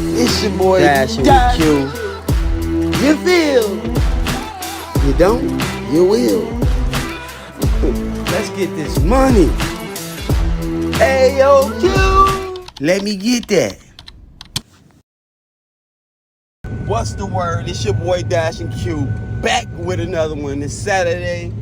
It's your boy Dashin Dash. with You feel? You don't? You will. Let's get this money. Hey, yo, Q. Let me get that. What's the word? It's your boy Dashin back with another one. It's Saturday.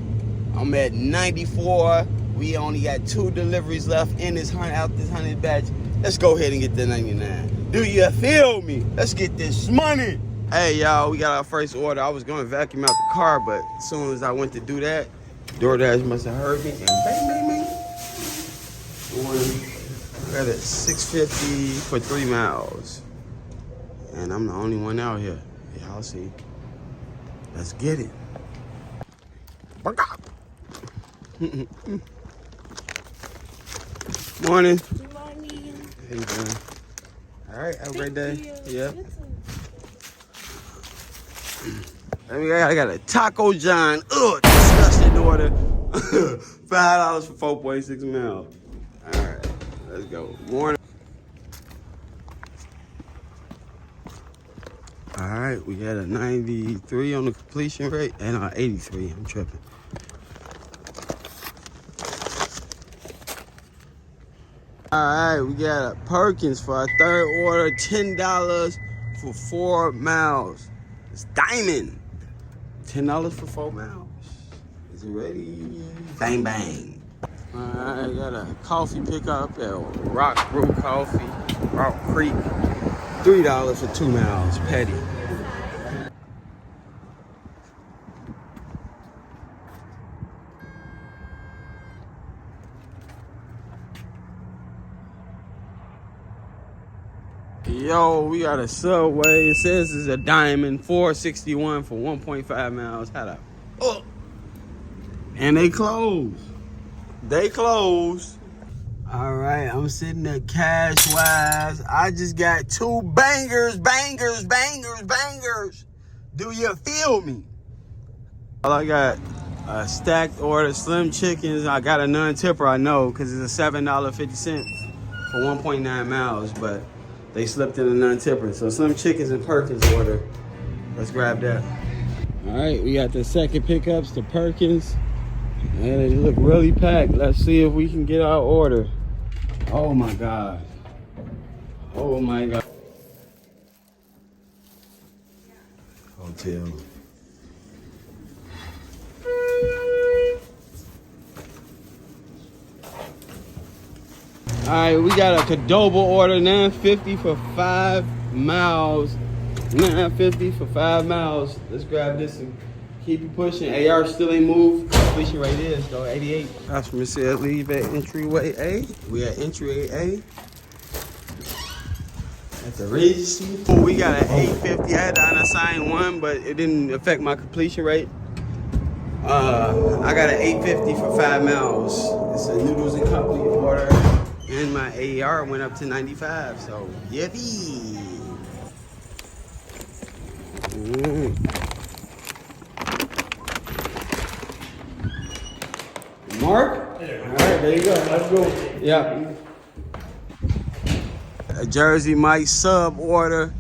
I'm at 94. We only got 2 deliveries left in this out this 100 batch. Let's go ahead and get the 99. Do you feel me? Let's get this money. Hey, y'all, we got our first order. I was going to vacuum out the car, but as soon as I went to do that, DoorDash must have heard me. And bang, bang, bang. We got at $6.50 for 3 miles. And I'm the only one out here. Y'all see. Let's get it. Morning. Good morning. How you doing? All right, have a great day. Yeah. I got a Taco John. Ugh, disgusting order. $5 for 4.6 miles. All right, let's go. Morning. All right, we got a 93 on the completion rate and 83. I'm tripping. All right, we got a Perkins for our third order, $10 for 4 miles. It's diamond. $10 for 4 miles. Is it ready? Bang, bang. All right, I got a coffee pickup at Rock Brew Coffee, Rock Creek. $3 for 2 miles, petty. Yo, we got a Subway. It says it's a diamond, $4.61 for 1.5 miles. How the oh. And they closed. They closed. All right, I'm sitting there cash wise. I just got 2 bangers. Do you feel me? All I got a stacked order, slim chickens. I got a non-tipper, I know, because it's a $7.50 for 1.9 miles, but they slipped in a non-tipper. So slim chickens and Perkins order. Let's grab that. All right, we got the second pickups, the Perkins. And they look really packed. Let's see if we can get our order. Oh my God. Oh my God. Hotel. All right, we got a Cadoba order, $9.50 for 5 miles. $9.50 for 5 miles. Let's grab this and keep it pushing. AR still ain't moved. Completion rate is though 88. Customer said leave at entryway A. We at entryway A. At the Regency. Oh, we got an $8.50. I had to unassign one, but it didn't affect my completion rate. I got an $8.50 for 5 miles. It's a noodles and company order. And my AR went up to 95, so yippee. Mark? Yeah. All right, there you go. Let's go. Yeah. A Jersey Mike sub order.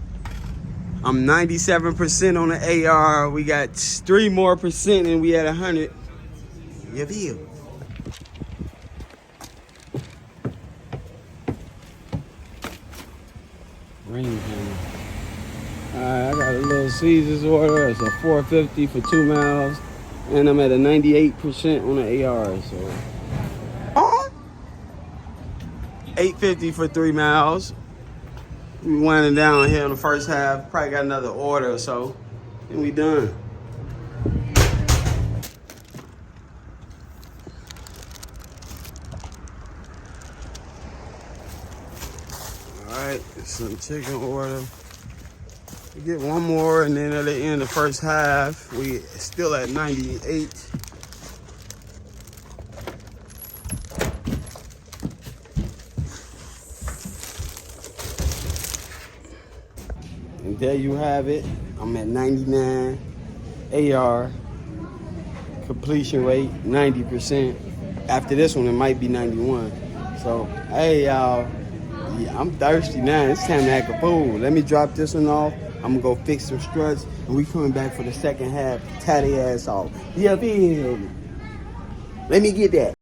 I'm 97% on the AR. We got 3 more percent and we at 100. Yippee. Alright, I got a Little Caesars order. It's a $4.50 for 2 miles. And I'm at a 98% on the AR, so. $8.50 for 3 miles. We winding down here in the first half. Probably got another order or so. And we done. Alright, some chicken order. We get one more and then at the end of the first half, we still at 98. And there you have it. I'm at 99. AR. Completion rate, 90%. After this one, it might be 91. So, hey, y'all. Yeah, I'm thirsty now. It's time to act a fool. Let me drop this one off. I'm gonna go fix some struts, and we coming back for the second half. Tie their ass off. Yeah, feel me? Let me get that.